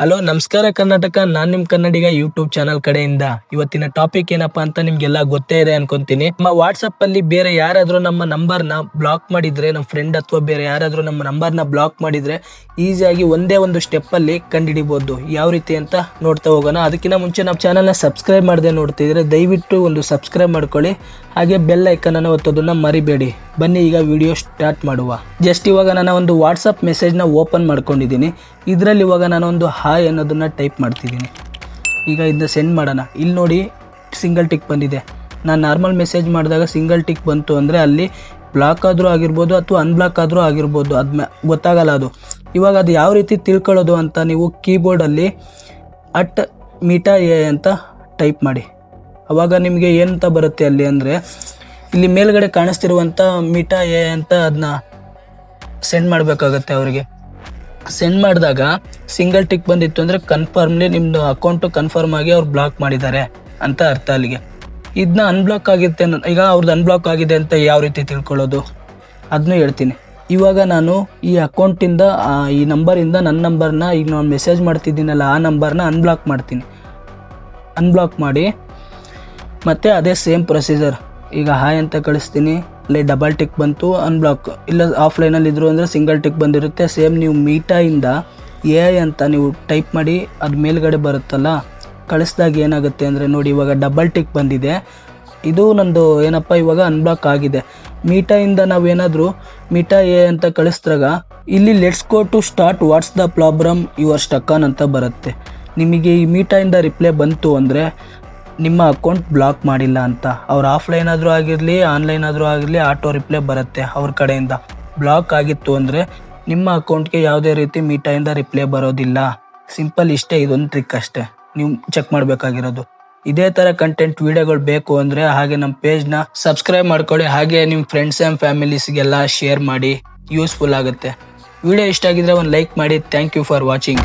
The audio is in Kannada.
ಹಲೋ ನಮಸ್ಕಾರ ಕರ್ನಾಟಕ, ನಾನು ನಿಮ್ಮ ಕನ್ನಡಿಗ ಯೂಟ್ಯೂಬ್ ಚಾನಲ್ ಕಡೆಯಿಂದ. ಇವತ್ತಿನ ಟಾಪಿಕ್ ಏನಪ್ಪಾ ಅಂತ ನಿಮ್ಗೆಲ್ಲ ಗೊತ್ತೇ ಇದೆ ಅನ್ಕೊಂತೀನಿ. ನಮ್ಮ ವಾಟ್ಸಪ್ ಅಲ್ಲಿ ಬೇರೆ ಯಾರಾದ್ರೂ ನಮ್ಮ ನಂಬರ್ನ ಬ್ಲಾಕ್ ಮಾಡಿದ್ರೆ, ನಮ್ಮ ಫ್ರೆಂಡ್ ಅಥವಾ ಬೇರೆ ಯಾರಾದ್ರೂ ನಮ್ಮ ನಂಬರ್ನ ಬ್ಲಾಕ್ ಮಾಡಿದ್ರೆ ಈಸಿಯಾಗಿ ಒಂದೇ ಒಂದು ಸ್ಟೆಪ್ ಅಲ್ಲಿ ಕಂಡುಹಿಡಿಬಹುದು. ಯಾವ ರೀತಿ ಅಂತ ನೋಡ್ತಾ ಹೋಗೋಣ. ಅದಕ್ಕಿಂತ ಮುಂಚೆ ನಮ್ಮ ಚಾನಲ್ನ ಸಬ್ಸ್ಕ್ರೈಬ್ ಮಾಡದೆ ನೋಡ್ತಿದ್ರೆ ದಯವಿಟ್ಟು ಒಂದು ಸಬ್ಸ್ಕ್ರೈಬ್ ಮಾಡ್ಕೊಳ್ಳಿ, ಹಾಗೆ ಬೆಲ್ ಐಕನ್ ಅನ್ನು ಒತ್ತೋದನ್ನ ಮರಿಬೇಡಿ. ಬನ್ನಿ ಈಗ ವಿಡಿಯೋ ಸ್ಟಾರ್ಟ್ ಮಾಡುವ. ಜಸ್ಟ್ ಇವಾಗ ನಾನು ಒಂದು ವಾಟ್ಸಪ್ ಮೆಸೇಜ್ನ ಓಪನ್ ಮಾಡ್ಕೊಂಡಿದ್ದೀನಿ. ಇದರಲ್ಲಿ ಇವಾಗ ನಾನು ಒಂದು ಹಾಯ್ ಅನ್ನೋದನ್ನ ಟೈಪ್ ಮಾಡ್ತಿದ್ದೀನಿ. ಈಗ ಇದನ್ನ ಸೆಂಡ್ ಮಾಡೋಣ. ಇಲ್ಲಿ ನೋಡಿ ಸಿಂಗಲ್ ಟಿಕ್ ಬಂದಿದೆ. ನಾನು ನಾರ್ಮಲ್ ಮೆಸೇಜ್ ಮಾಡಿದಾಗ ಸಿಂಗಲ್ ಟಿಕ್ ಬಂತು ಅಂದರೆ ಅಲ್ಲಿ ಬ್ಲಾಕ್ ಆದರೂ ಆಗಿರ್ಬೋದು ಅಥವಾ ಅನ್ಬ್ಲಾಕ್ ಆದರೂ ಆಗಿರ್ಬೋದು, ಅದು ಗೊತ್ತಾಗಲ್ಲ. ಅದು ಇವಾಗ ಅದು ಯಾವ ರೀತಿ ತಿಳ್ಕೊಳ್ಳೋದು ಅಂತ ನೀವು ಕೀಬೋರ್ಡಲ್ಲಿ @mita_a ಅಂತ ಟೈಪ್ ಮಾಡಿ. ಅವಾಗ ನಿಮಗೆ ಏನಂತ ಬರುತ್ತೆ ಅಲ್ಲಿ ಅಂದರೆ, ಇಲ್ಲಿ ಮೇಲ್ಗಡೆ ಕಾಣಿಸ್ತಿರುವಂಥ mita_a ಅಂತ ಅದನ್ನ ಸೆಂಡ್ ಮಾಡಬೇಕಾಗತ್ತೆ ಅವರಿಗೆ. ಸೆಂಡ್ ಮಾಡಿದಾಗ ಸಿಂಗಲ್ ಟಿಕ್ ಬಂದಿತ್ತು ಅಂದರೆ ಕನ್ಫರ್ಮ್ಲಿ ನಿಮ್ಮದು ಅಕೌಂಟು ಕನ್ಫರ್ಮ್ ಆಗಿ ಅವ್ರು ಬ್ಲಾಕ್ ಮಾಡಿದ್ದಾರೆ ಅಂತ ಅರ್ಥ ಅಲ್ಲಿಗೆ. ಇದನ್ನ ಅನ್ಬ್ಲಾಕ್ ಆಗಿರುತ್ತೆ. ಈಗ ಅವ್ರದ್ದು ಅನ್ಬ್ಲಾಕ್ ಆಗಿದೆ ಅಂತ ಯಾವ ರೀತಿ ತಿಳ್ಕೊಳ್ಳೋದು ಅದನ್ನೂ ಹೇಳ್ತೀನಿ. ಇವಾಗ ನಾನು ಈ ಅಕೌಂಟಿಂದ ಈ ನಂಬರಿಂದ ನನ್ನ ನಂಬರ್ನ, ಈಗ ನಾನು ಮೆಸೇಜ್ ಮಾಡ್ತಿದ್ದೀನಲ್ಲ ಆ ನಂಬರ್ನ ಅನ್ಬ್ಲಾಕ್ ಮಾಡ್ತೀನಿ. ಅನ್ಬ್ಲಾಕ್ ಮಾಡಿ ಮತ್ತು ಅದೇ ಸೇಮ್ ಪ್ರೊಸೀಜರ್. ಈಗ ಹಾಯ್ ಅಂತ ಕಳಿಸ್ತೀನಿ, ಅಲ್ಲಿ ಡಬಲ್ ಟಿಕ್ ಬಂತು, ಅನ್ಬ್ಲಾಕ್. ಇಲ್ಲ ಆಫ್ಲೈನಲ್ಲಿ ಇದ್ರು ಅಂದರೆ ಸಿಂಗಲ್ ಟಿಕ್ ಬಂದಿರುತ್ತೆ. ಸೇಮ್ ನೀವು ಮೀಟಾಯಿಂದ ಎ ಅಂತ ನೀವು ಟೈಪ್ ಮಾಡಿ ಅದು ಮೇಲ್ಗಡೆ ಬರುತ್ತಲ್ಲ, ಕಳಿಸ್ದಾಗ ಏನಾಗುತ್ತೆ ಅಂದರೆ ನೋಡಿ, ಇವಾಗ ಡಬಲ್ ಟಿಕ್ ಬಂದಿದೆ. ಇದು ನಂದು ಏನಪ್ಪ ಇವಾಗ ಅನ್ಬ್ಲಾಕ್ ಆಗಿದೆ. ಮೀಟಾಯಿಂದ ನಾವೇನಾದರೂ mita_a ಅಂತ ಕಳಿಸಿದಾಗ ಇಲ್ಲಿ let's go to start what's the problem your stuck on ಅಂತ ಬರುತ್ತೆ. ನಿಮಗೆ ಈ ಮೀಟಾಯಿಂದ ರಿಪ್ಲೈ ಬಂತು ಅಂದರೆ ನಿಮ್ಮ ಅಕೌಂಟ್ ಬ್ಲಾಕ್ ಮಾಡಿಲ್ಲ ಅಂತ. ಅವ್ರು ಆಫ್ಲೈನ್ ಆದರೂ ಆಗಿರಲಿ ಆನ್ಲೈನ್ ಆದರೂ ಆಗಿರಲಿ ಆಟೋ ರಿಪ್ಲೈ ಬರುತ್ತೆ ಅವ್ರ ಕಡೆಯಿಂದ. ಬ್ಲಾಕ್ ಆಗಿತ್ತು ಅಂದರೆ ನಿಮ್ಮ ಅಕೌಂಟ್ಗೆ ಯಾವುದೇ ರೀತಿ ಮೀಟಾಯಿಂದ ರಿಪ್ಲೈ ಬರೋದಿಲ್ಲ. ಸಿಂಪಲ್ ಇಷ್ಟೇ, ಇದೊಂದು ಟ್ರಿಕ್ ಅಷ್ಟೇ ನೀವು ಚೆಕ್ ಮಾಡಬೇಕಾಗಿರೋದು. ಇದೇ ಥರ ಕಂಟೆಂಟ್ ವಿಡಿಯೋಗಳು ಬೇಕು ಅಂದರೆ ಹಾಗೆ ನಮ್ಮ ಪೇಜ್ನ ಸಬ್ಸ್ಕ್ರೈಬ್ ಮಾಡ್ಕೊಳ್ಳಿ, ಹಾಗೆ ನಿಮ್ಮ ಫ್ರೆಂಡ್ಸ್ ಆ್ಯಂಡ್ ಫ್ಯಾಮಿಲೀಸ್ಗೆಲ್ಲ ಶೇರ್ ಮಾಡಿ, ಯೂಸ್ಫುಲ್ ಆಗುತ್ತೆ. ವಿಡಿಯೋ ಇಷ್ಟ ಆಗಿದ್ರೆ ಒಂದು ಲೈಕ್ ಮಾಡಿ. Thank you for watching.